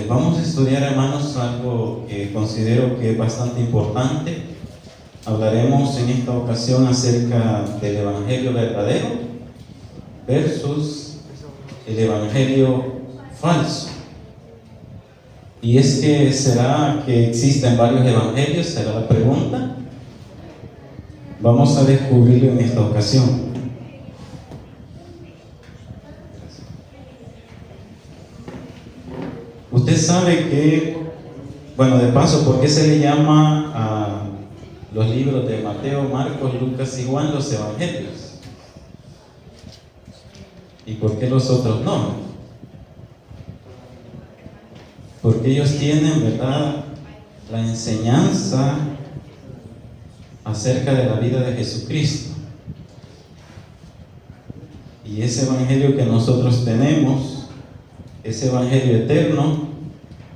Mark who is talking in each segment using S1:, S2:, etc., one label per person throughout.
S1: Vamos a estudiar, hermanos, algo que considero que es bastante importante. Hablaremos en esta ocasión acerca del Evangelio verdadero versus el Evangelio falso. Y es que, ¿será que existen varios evangelios? ¿Será la pregunta? Vamos a descubrirlo en esta ocasión. Usted sabe que, bueno, de paso, ¿por qué se le llama a los libros de Mateo, Marcos, Lucas y Juan los evangelios? ¿Y por qué los otros no? Porque ellos tienen, ¿verdad?, la enseñanza acerca de la vida de Jesucristo. Y ese evangelio que nosotros tenemos, ese evangelio eterno,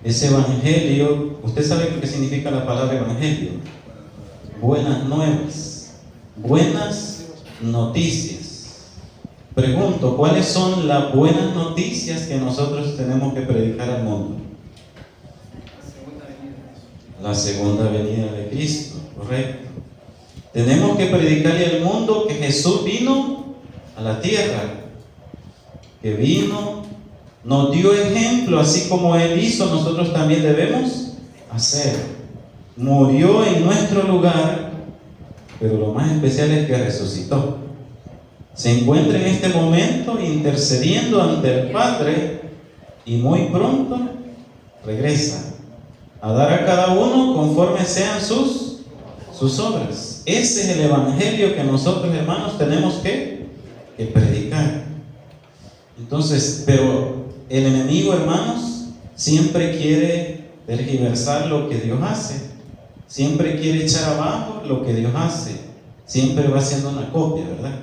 S1: ese evangelio, ¿usted sabe qué significa la palabra evangelio? Buenas nuevas, buenas noticias. Pregunto, ¿cuáles son las buenas noticias que nosotros tenemos que predicar al mundo? La segunda venida de Cristo, correcto. Tenemos que predicarle al mundo que Jesús vino a la tierra, que vino, nos dio ejemplo, así como Él hizo, nosotros también debemos hacer. Murió en nuestro lugar, pero lo más especial es que resucitó. Se encuentra en este momento intercediendo ante el Padre y muy pronto regresa a dar a cada uno conforme sean sus obras. Ese es el evangelio que nosotros, hermanos, tenemos que predicar. Entonces, pero el enemigo, hermanos, siempre quiere tergiversar lo que Dios hace, siempre quiere echar abajo lo que Dios hace, siempre va haciendo una copia, ¿verdad?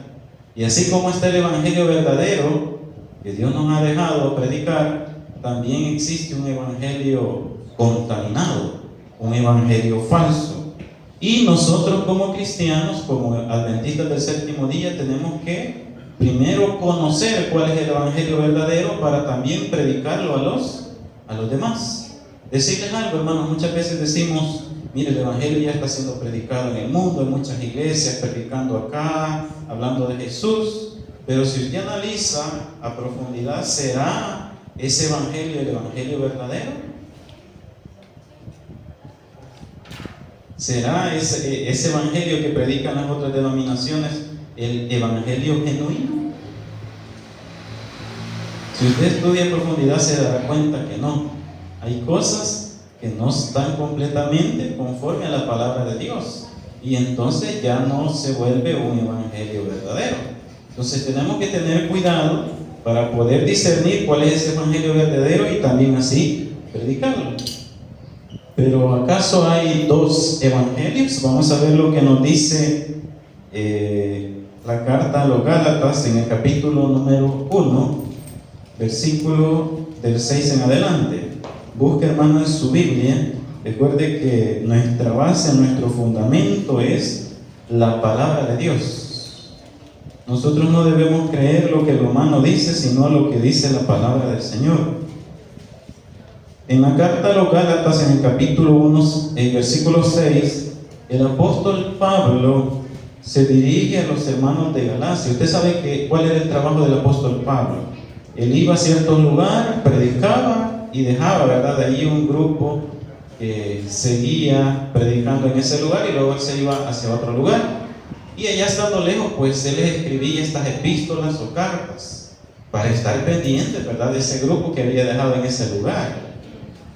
S1: Y así como está el evangelio verdadero que Dios nos ha dejado predicar, también existe un evangelio contaminado, un evangelio falso. Y nosotros como cristianos, como adventistas del séptimo día, tenemos que primero conocer cuál es el evangelio verdadero para también predicarlo a los demás. Decirles algo, hermanos, muchas veces decimos, mire, el evangelio ya está siendo predicado en el mundo, en muchas iglesias, predicando acá, hablando de Jesús, pero si usted analiza a profundidad, ¿será ese evangelio el evangelio verdadero? ¿Será ese evangelio que predican las otras denominaciones el evangelio genuino? Si usted estudia en profundidad se dará cuenta que no. Hay cosas que no están completamente conforme a la palabra de Dios, y entonces ya no se vuelve un evangelio verdadero. Entonces tenemos que tener cuidado para poder discernir cuál es ese evangelio verdadero y también así predicarlo. Pero ¿acaso hay dos evangelios? Vamos a ver lo que nos dice la carta a los Gálatas en el capítulo número 1, versículo del 6 en adelante. Busque, hermano, en su Biblia. Recuerde que nuestra base, nuestro fundamento es la palabra de Dios. Nosotros no debemos creer lo que el humano dice, sino lo que dice la palabra del Señor. En la carta a los Gálatas, en el capítulo 1, en versículo 6, el apóstol Pablo se dirige a los hermanos de Galacia. Usted sabe cuál era el trabajo del apóstol Pablo. Él iba a ciertos lugares, predicaba y dejaba, ¿verdad?, de allí un grupo que seguía predicando en ese lugar, y luego él se iba hacia otro lugar. Y allá estando lejos, pues él les escribía estas epístolas o cartas para estar pendiente, ¿verdad?, de ese grupo que había dejado en ese lugar.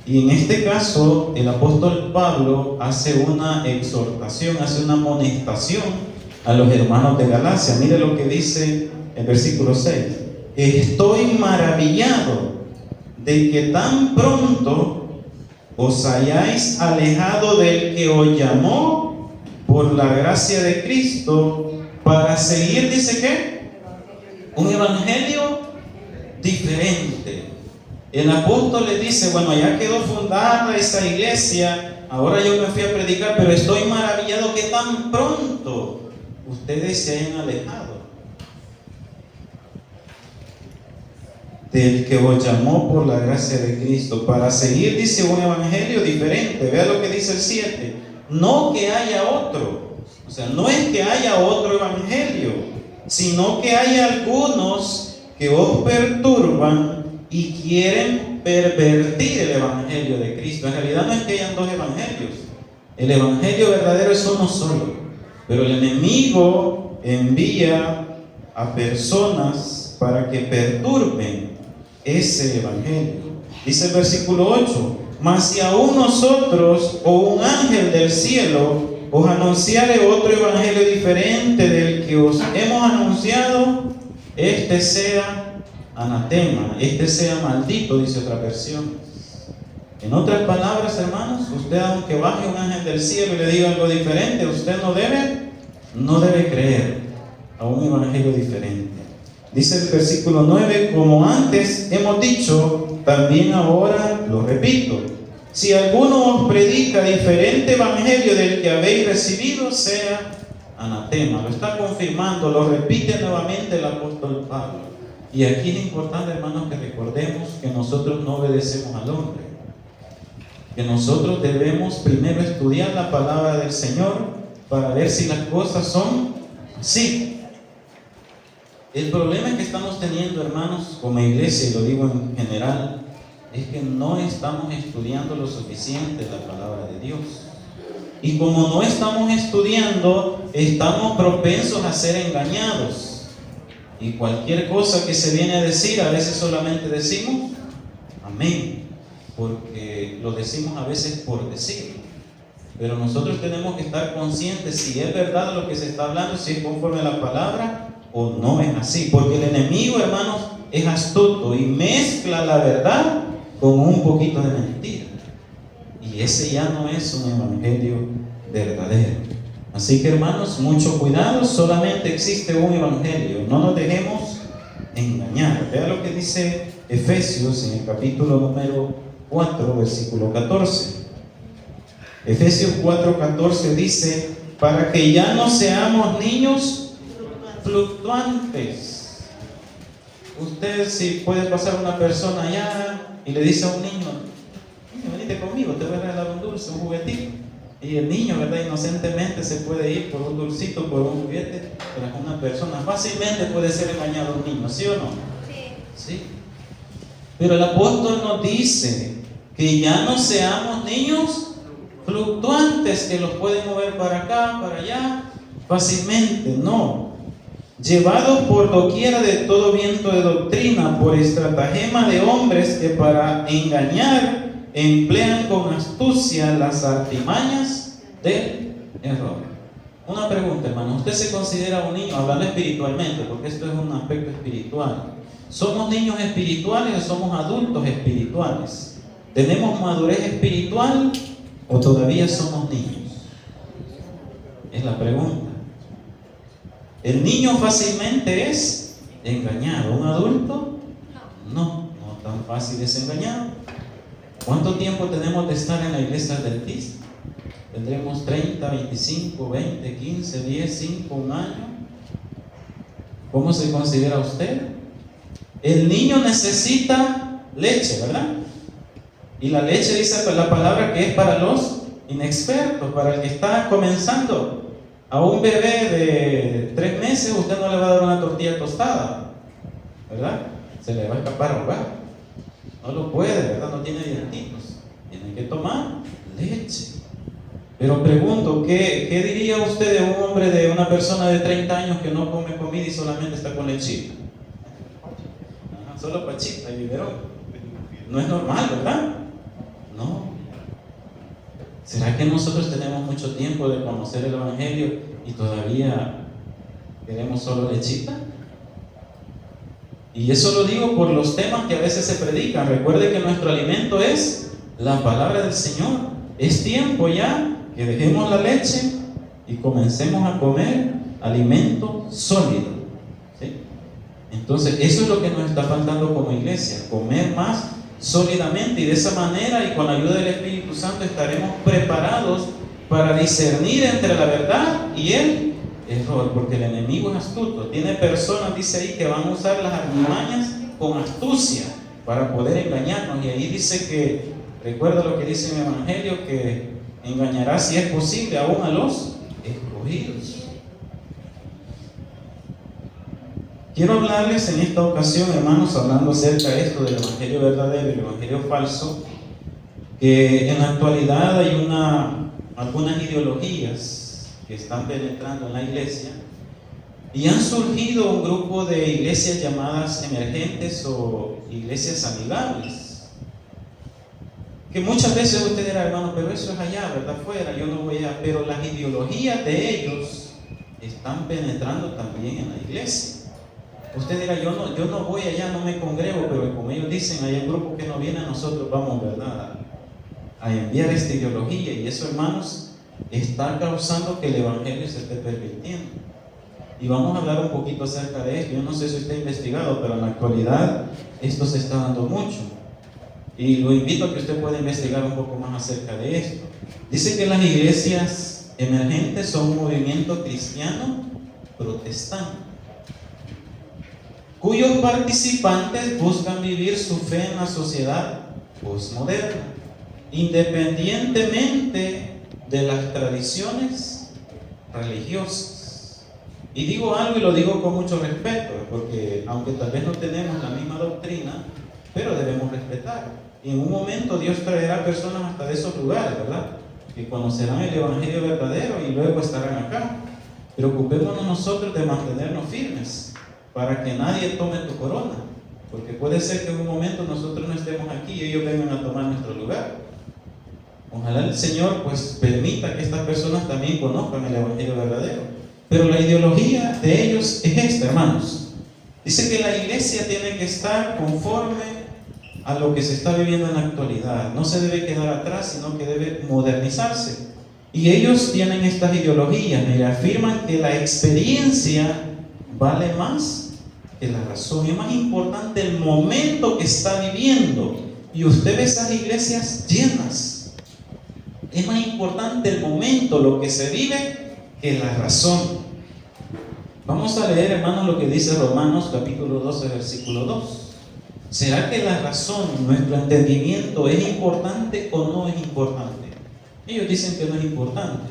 S1: Y en este caso, el apóstol Pablo hace una exhortación, hace una amonestación a los hermanos de Galacia. Mire lo que dice el versículo 6. Estoy maravillado de que tan pronto os hayáis alejado del que os llamó por la gracia de Cristo para seguir, ¿dice qué? Un evangelio diferente. El apóstol le dice, bueno, ya quedó fundada esa iglesia, ahora yo me fui a predicar, pero estoy maravillado que tan pronto ustedes se hayan alejado. del que os llamó por la gracia de Cristo, para seguir, dice, un evangelio diferente. Vea lo que dice el 7. No que haya otro, o sea, no es que haya otro evangelio, sino que hay algunos que os perturban y quieren pervertir el evangelio de Cristo. En realidad no es que hayan dos evangelios. El evangelio verdadero es uno solo, pero el enemigo envía a personas para que perturben ese evangelio. Dice el versículo 8: mas si aún nosotros o un ángel del cielo os anunciare otro evangelio diferente del que os hemos anunciado, este sea anatema, este sea maldito, dice otra versión. En otras palabras, hermanos, usted, aunque baje un ángel del cielo y le diga algo diferente, usted no debe creer a un evangelio diferente. Dice el versículo 9: como antes hemos dicho, también ahora lo repito, si alguno os predica diferente evangelio del que habéis recibido, sea anatema. Lo está confirmando, lo repite nuevamente el apóstol Pablo. Y aquí es importante, hermanos, que recordemos que nosotros no obedecemos al hombre, que nosotros debemos primero estudiar la palabra del Señor para ver si las cosas son así. El problema que estamos teniendo, hermanos, como iglesia, y lo digo en general, es que no estamos estudiando lo suficiente la palabra de Dios. Y como no estamos estudiando, estamos propensos a ser engañados. Y cualquier cosa que se viene a decir, a veces solamente decimos amén, porque lo decimos a veces por decir. Pero nosotros tenemos que estar conscientes si es verdad lo que se está hablando, si es conforme a la palabra o no es así. Porque el enemigo, hermanos, es astuto y mezcla la verdad con un poquito de mentira. Y ese ya no es un evangelio verdadero. Así que, hermanos, mucho cuidado, solamente existe un evangelio. No nos dejemos engañar. Vea lo que dice Efesios en el capítulo número 4, versículo 14. Efesios 4:14 dice: para que ya no seamos niños fluctuantes. Usted, si puede pasar una persona allá y le dice a un niño: venite conmigo, te voy a regalar un dulce, un juguetito. Y el niño, ¿verdad?, inocentemente se puede ir por un dulcito, por un juguete. Pero una persona fácilmente puede ser engañado a un niño, ¿sí o no? Sí. Pero el apóstol nos dice que ya no seamos niños fluctuantes que los pueden mover para acá, para allá fácilmente. No, llevados por doquiera de todo viento de doctrina, por estratagema de hombres que para engañar emplean con astucia las artimañas del error. Una pregunta, hermano: ¿usted se considera un niño, hablando espiritualmente, porque esto es un aspecto espiritual? ¿Somos niños espirituales o somos adultos espirituales? ¿Tenemos madurez espiritual o todavía somos niños? Es la pregunta. El niño fácilmente es engañado. ¿Un adulto? No tan fácil es engañado. ¿Cuánto tiempo tenemos de estar en la iglesia adventista? ¿Tendremos 30, 25, 20, 15, 10, 5, un año? ¿Cómo se considera usted? El niño necesita leche, ¿verdad? Y la leche, dice la palabra, que es para los inexpertos, para el que está comenzando. A un bebé de 3 meses usted no le va a dar una tortilla tostada, ¿verdad? Se le va a escapar ahogar. No lo puede, ¿verdad? No tiene dientitos. Tiene que tomar leche. Pero pregunto, ¿qué diría usted de un hombre, de una persona de 30 años que no come comida y solamente está con lechita? Solo pachita y biberón. No es normal, ¿verdad? No. ¿Será que nosotros tenemos mucho tiempo de conocer el evangelio y todavía queremos solo lechita? Y eso lo digo por los temas que a veces se predican. Recuerde que nuestro alimento es la palabra del Señor. Es tiempo ya que dejemos la leche y comencemos a comer alimento sólido, ¿sí? Entonces, eso es lo que nos está faltando como iglesia: comer más sólidamente, y de esa manera y con la ayuda del Espíritu Santo estaremos preparados para discernir entre la verdad y el error, porque el enemigo es astuto. Tiene personas, dice ahí, que van a usar las artimañas con astucia para poder engañarnos. Y ahí dice que, recuerda lo que dice en el Evangelio, que engañará, si es posible, aún a los escogidos. Quiero hablarles en esta ocasión, hermanos, hablando acerca de esto del Evangelio verdadero y el Evangelio falso, que en la actualidad hay algunas ideologías que están penetrando en la iglesia y han surgido un grupo de iglesias llamadas emergentes o iglesias amigables, que muchas veces usted dirá, hermano, pero eso es allá, ¿verdad? Afuera, yo no voy allá. Pero las ideologías de ellos están penetrando también en la iglesia. Usted dirá, yo no voy allá, no me congrego, pero como ellos dicen, hay un grupo que no viene, nosotros vamos, ¿verdad?, a enviar esta ideología. Y eso, hermanos, está causando que el Evangelio se esté pervirtiendo. Y vamos a hablar un poquito acerca de esto. Yo no sé si usted ha investigado, pero en la actualidad esto se está dando mucho. Y lo invito a que usted pueda investigar un poco más acerca de esto. Dice que las iglesias emergentes son un movimiento cristiano protestante, cuyos participantes buscan vivir su fe en la sociedad postmoderna, independientemente de las tradiciones religiosas. Y digo algo y lo digo con mucho respeto, porque aunque tal vez no tenemos la misma doctrina, pero debemos respetar. Y en un momento Dios traerá personas hasta de esos lugares, ¿verdad?, que conocerán el Evangelio verdadero y luego estarán acá. Preocupémonos nosotros de mantenernos firmes, para que nadie tome tu corona, porque puede ser que en un momento nosotros no estemos aquí y ellos vengan a tomar nuestro lugar. Ojalá el Señor pues permita que estas personas también conozcan el Evangelio verdadero. Pero la ideología de ellos es esta, hermanos. Dice que la iglesia tiene que estar conforme a lo que se está viviendo en la actualidad. No se debe quedar atrás, sino que debe modernizarse. Y ellos tienen estas ideologías, mira, afirman que la experiencia vale más que la razón. Es más importante el momento que está viviendo. Y usted ve esas iglesias llenas. Es más importante el momento, lo que se vive, que la razón. Vamos a leer, hermanos, lo que dice Romanos capítulo 12, versículo 2. ¿Será que la razón, nuestro entendimiento, es importante o no es importante? Ellos dicen que no es importante.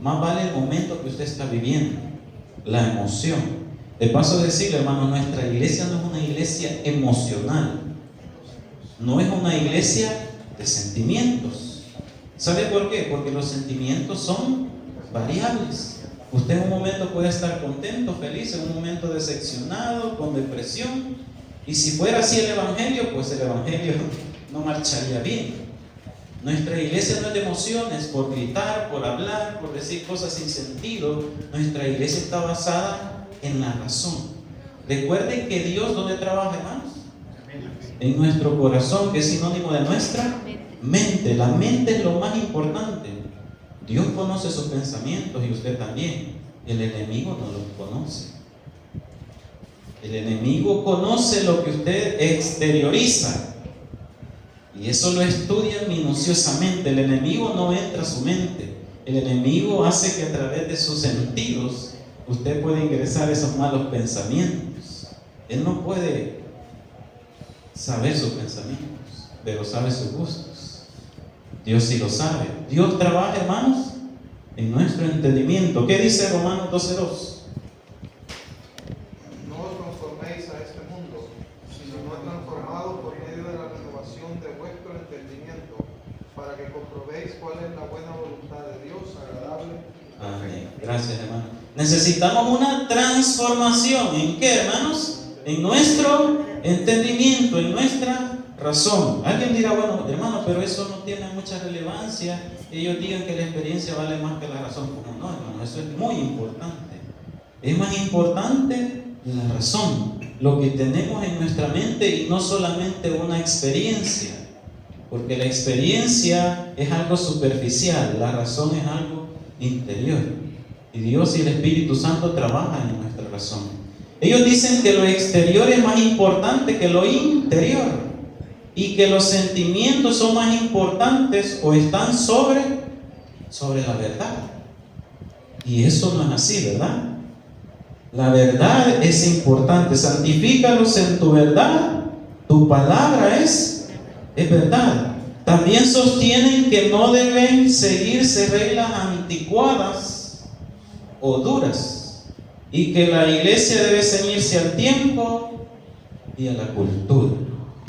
S1: Más vale el momento que usted está viviendo, la emoción. De paso decirle, hermano, nuestra iglesia no es una iglesia emocional, no es una iglesia de sentimientos. ¿Sabe por qué? Porque los sentimientos son variables. Usted en un momento puede estar contento, feliz, en un momento decepcionado, con depresión. Y si fuera así el Evangelio, pues el Evangelio no marcharía bien. Nuestra iglesia no es de emociones, por gritar, por hablar, por decir cosas sin sentido. Nuestra iglesia está basada en la razón. Recuerden que Dios, ¿dónde trabaja, hermanos? En nuestro corazón, que es sinónimo de nuestra mente. La mente es lo más importante. Dios conoce sus pensamientos y usted también. El enemigo no los conoce. El enemigo conoce lo que usted exterioriza, y eso lo estudia minuciosamente. El enemigo no entra a su mente. El enemigo hace que a través de sus sentidos usted puede ingresar esos malos pensamientos. Él no puede saber sus pensamientos, pero sabe sus gustos. Dios sí lo sabe. Dios trabaja, hermanos, en nuestro entendimiento. ¿Qué dice Romanos 12:2?
S2: No os conforméis a este mundo, sino transformados por medio de la renovación de vuestro entendimiento, para que comprobéis cuál es la buena voluntad de Dios, agradable.
S1: Amén. Gracias, hermano. Necesitamos una transformación. ¿En qué, hermanos? En nuestro entendimiento, en nuestra razón. Alguien dirá, bueno, hermano, pero eso no tiene mucha relevancia. Ellos digan que la experiencia vale más que la razón. Como no, hermano, eso es muy importante. Es más importante la razón, lo que tenemos en nuestra mente, y no solamente una experiencia. Porque la experiencia es algo superficial, la razón es algo interior. Y Dios y el Espíritu Santo trabajan en nuestra razón. Ellos dicen que lo exterior es más importante que lo interior, y que los sentimientos son más importantes o están sobre la verdad. Y eso no es así, ¿verdad? La verdad es importante. Santifícalos en tu verdad. tu palabra es verdad. También sostienen que no deben seguirse reglas anticuadas o duras y que la iglesia debe ceñirse al tiempo y a la cultura.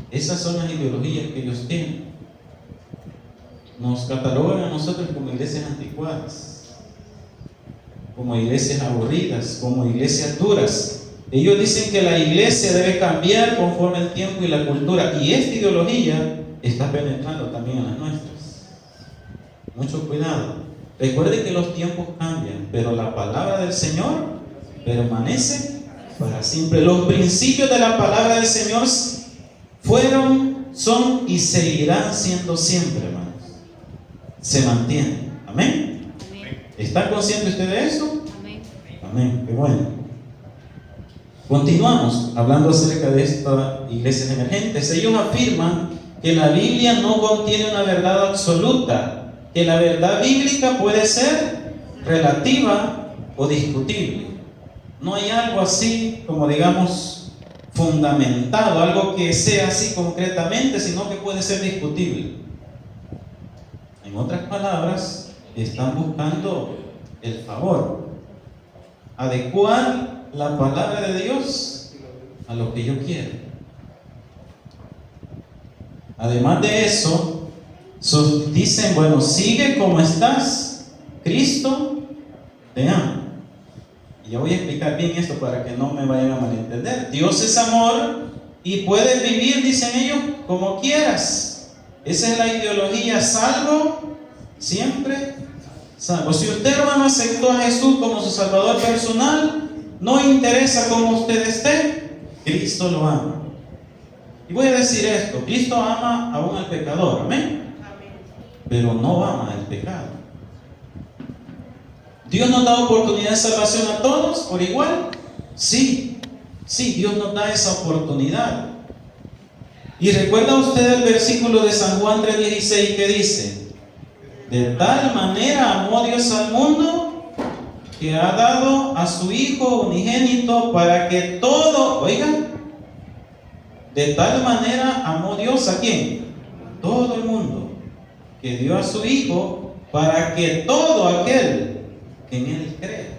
S1: Esas son las ideologías que ellos tienen. Nos catalogan a nosotros como iglesias anticuadas, como iglesias aburridas, como iglesias duras. Ellos dicen que la iglesia debe cambiar conforme el tiempo y la cultura, y esta ideología está penetrando también en las nuestras. Mucho cuidado. Recuerde que los tiempos cambian, pero la palabra del Señor permanece para siempre. Los principios de la palabra del Señor fueron, son y seguirán siendo siempre, hermanos. Se mantienen. Amén. ¿Está consciente usted de eso?
S3: Amén.
S1: Amén. Qué bueno. Continuamos hablando acerca de estas iglesias emergentes. Ellos afirman que la Biblia no contiene una verdad absoluta, que la verdad bíblica puede ser relativa o discutible. No hay algo así como, digamos, fundamentado, algo que sea así concretamente, sino que puede ser discutible. En otras palabras, están buscando el favor, adecuar la palabra de Dios a lo que yo quiero. Además de eso, dicen, bueno, sigue como estás, Cristo te ama. Y ya voy a explicar bien esto para que no me vayan a malentender. Dios es amor y puedes vivir, dicen ellos, como quieras. Esa es la ideología: salvo, siempre salvo. Si usted, hermano, aceptó a Jesús como su Salvador personal, no interesa cómo usted esté, Cristo lo ama. Y voy a decir esto: Cristo ama aún al pecador, amén, pero no ama el pecado. ¿Dios nos da oportunidad de salvación a todos por igual? Sí, Dios nos da esa oportunidad. Y recuerda usted el versículo de San Juan 3:16 que dice: de tal manera amó Dios al mundo que ha dado a su Hijo unigénito para que todo, oigan, de tal manera amó Dios ¿a quién? Todo el mundo, que dio a su Hijo para que todo aquel que en Él cree,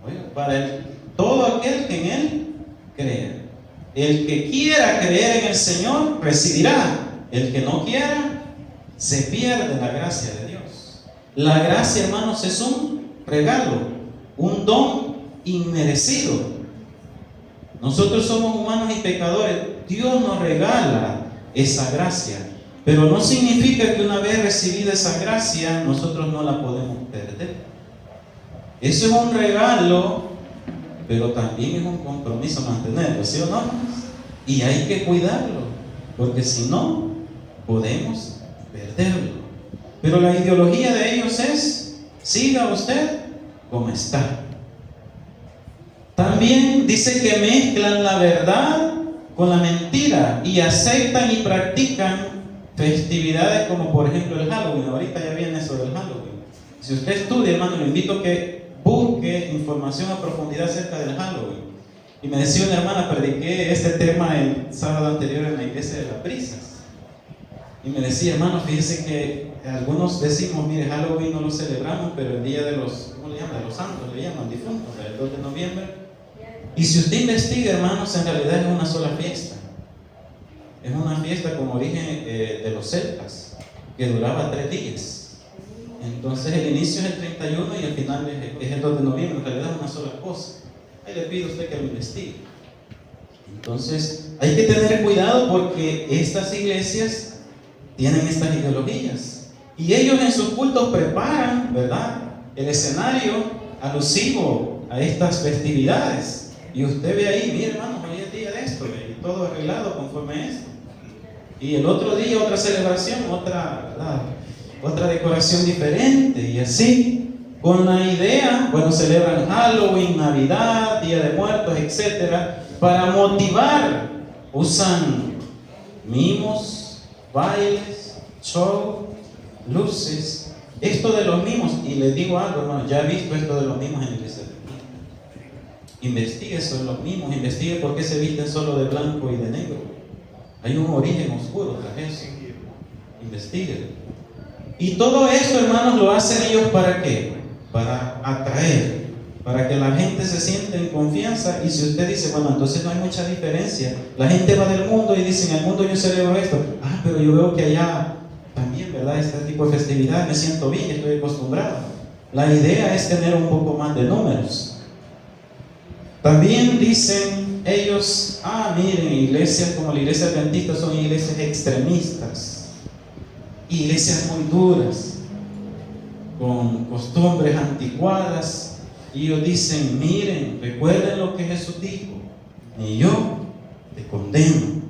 S1: oigan, todo aquel que en Él cree. El que quiera creer en el Señor recibirá, el que no quiera se pierde la gracia de Dios. La gracia, hermanos, es un regalo, un don inmerecido. Nosotros somos humanos y pecadores. Dios nos regala esa gracia, pero no significa que una vez recibida esa gracia nosotros no la podemos perder. Eso es un regalo, pero también es un compromiso mantenerlo, ¿sí o no? Y hay que cuidarlo, porque si no, podemos perderlo. Pero la ideología de ellos es: siga usted como está. También dice que mezclan la verdad con la mentira y aceptan y practican festividades como por ejemplo el Halloween. Ahorita ya viene eso del Halloween. Si usted estudia, hermano, le invito a que busque información a profundidad acerca del Halloween. Y me decía una hermana: prediqué este tema el sábado anterior en la iglesia de Las Brisas. Y me decía: hermano, fíjese que algunos decimos, mire, Halloween no lo celebramos, pero el día de los, ¿cómo le llaman? De los santos, le llaman, difuntos, el 2 de noviembre. Y si usted investiga, hermanos, en realidad es una sola fiesta. Es una fiesta con origen de los celtas, que duraba 3 días. Entonces el inicio es el 31 y el final es el 2 de noviembre. En realidad es una sola cosa. Ahí le pido a usted que lo investigue. Entonces hay que tener cuidado, porque estas iglesias tienen estas ideologías y ellos en sus cultos preparan, ¿verdad?, el escenario alusivo a estas festividades. Y usted ve ahí, mire, hermano, hoy es día de esto, y todo arreglado conforme a esto. Y el otro día otra celebración, otra decoración diferente, y así, con la idea, bueno, celebran Halloween, Navidad, Día de Muertos, etcétera, para motivar. Usan mimos, bailes, show, luces. Esto de los mimos, y les digo algo, hermano, ya he visto esto de los mimos en la iglesia. investigue sobre los mismos, investigue por qué se visten solo de blanco y de negro. Hay un origen oscuro tras eso. Investigue. Y todo eso, hermanos, lo hacen ellos ¿para qué? Para atraer, para que la gente se sienta en confianza. Y si usted dice, bueno, entonces no hay mucha diferencia, la gente va del mundo y dice, en el mundo yo celebro esto, pero yo veo que allá también, ¿verdad? Este tipo de festividad, me siento bien, estoy acostumbrado. La idea es tener un poco más de números. También dicen ellos, miren, iglesias como la iglesia adventista son iglesias extremistas, iglesias muy duras, con costumbres anticuadas. Y ellos dicen, miren, recuerden lo que Jesús dijo, ni yo te condeno.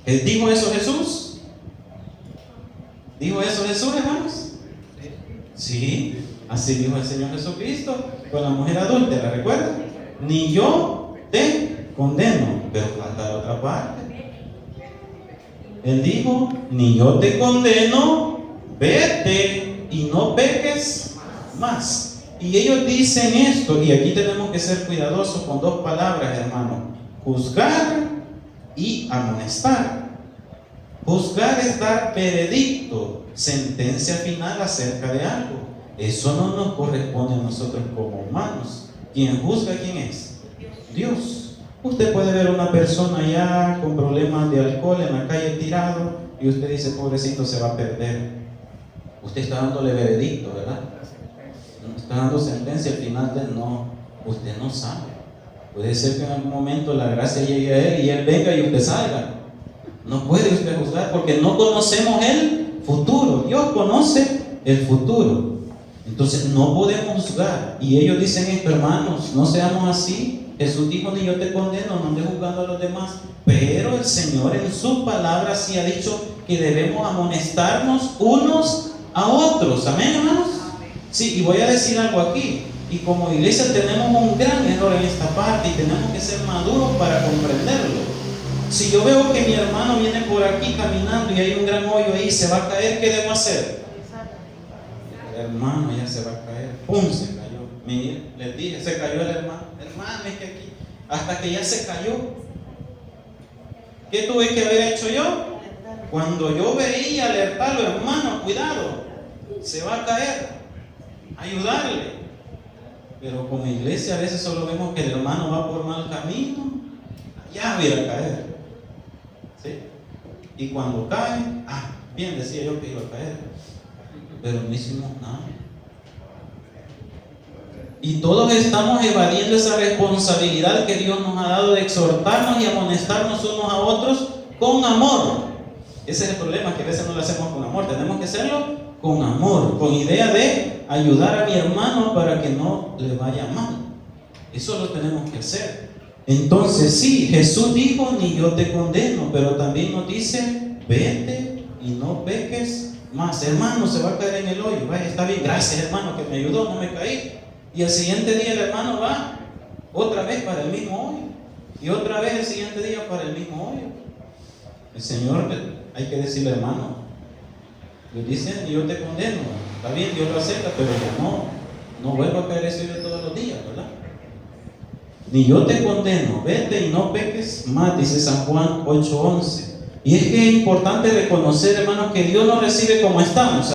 S1: ¿Dijo eso Jesús? ¿Dijo eso Jesús, hermanos? Sí, así dijo el Señor Jesucristo con la mujer adúltera, ¿recuerdan? Ni yo te condeno, pero falta la otra parte. Él dijo, ni yo te condeno, vete y no peques más. Y ellos dicen esto, y aquí tenemos que ser cuidadosos con dos palabras, hermano: juzgar y amonestar. Juzgar es dar veredicto, sentencia final acerca de algo. Eso no nos corresponde a nosotros como humanos. ¿Quién juzga? ¿Quién es? Dios. Usted puede ver a una persona ya con problemas de alcohol en la calle tirado y usted dice, pobrecito, se va a perder. Usted está dándole veredicto, ¿verdad? Está dando sentencia al final de no. Usted no sabe. Puede ser que en algún momento la gracia llegue a él y él venga y usted salga. No puede usted juzgar porque no conocemos el futuro. Dios conoce el futuro. Entonces no podemos juzgar. Y ellos dicen esto, hermanos, no seamos así. Jesús dijo, ni yo te condeno, no andes juzgando a los demás. Pero el Señor en su palabra sí ha dicho que debemos amonestarnos unos a otros. ¿Amén, hermanos? Sí, y voy a decir algo aquí. Y como iglesia tenemos un gran error en esta parte y tenemos que ser maduros para comprenderlo. Si yo veo que mi hermano viene por aquí caminando y hay un gran hoyo ahí, se va a caer, ¿qué debo hacer? Hermano, ya se va a caer. ¡Pum! Se cayó. Mire, les dije, se cayó el hermano. Hermano, es que aquí, hasta que ya se cayó. ¿Qué tuve que haber hecho yo? Cuando yo veía, alertarlo, hermano, cuidado, se va a caer. Ayudarle. Pero como iglesia a veces solo vemos que el hermano va por mal camino, ya voy a caer. ¿Sí? Y cuando cae, bien decía yo que iba a caer, pero no hicimos nada. Y todos estamos evadiendo esa responsabilidad que Dios nos ha dado de exhortarnos y amonestarnos unos a otros con amor. Ese es el problema, que a veces no lo hacemos con amor. Tenemos que hacerlo con amor, con idea de ayudar a mi hermano para que no le vaya mal. Eso lo tenemos que hacer. Entonces sí, Jesús dijo, ni yo te condeno, pero también nos dice, vete y no peques más. Hermano, se va a caer en el hoyo. Vaya, está bien, gracias hermano que me ayudó, no me caí. Y el siguiente día el hermano va otra vez para el mismo hoyo. Y otra vez el siguiente día para el mismo hoyo. El Señor, hay que decirle, hermano, le dicen, yo te condeno. Está bien, Dios lo acepta, pero ya no vuelvo a caer ese hoyo todos los días, ¿verdad? Ni yo te condeno, vete y no peques más, dice San Juan 8:11. Y es que es importante reconocer, hermanos, que Dios nos recibe como estamos.